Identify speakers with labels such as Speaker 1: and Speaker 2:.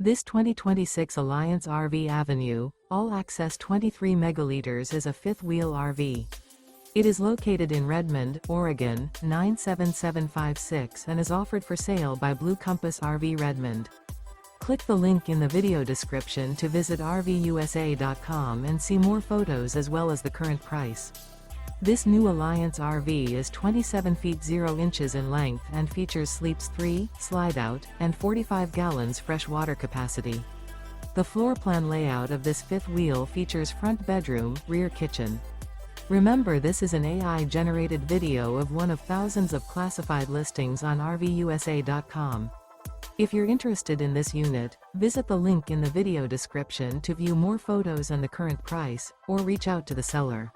Speaker 1: This 2026 Alliance RV Avenue, all-access 23 megaliters is a fifth-wheel RV. It is located in Redmond, Oregon, 97756 and is offered for sale by Blue Compass RV Redmond. Click the link in the video description to visit RVUSA.com and see more photos as well as the current price. This new Alliance RV is 27 feet 0 inches in length and features sleeps 3, slide-out, and 45 gallons fresh water capacity. The floor plan layout of this fifth wheel features front bedroom, rear kitchen. Remember, this is an AI-generated video of one of thousands of classified listings on RVUSA.com. If you're interested in this unit, visit the link in the video description to view more photos and the current price, or reach out to the seller.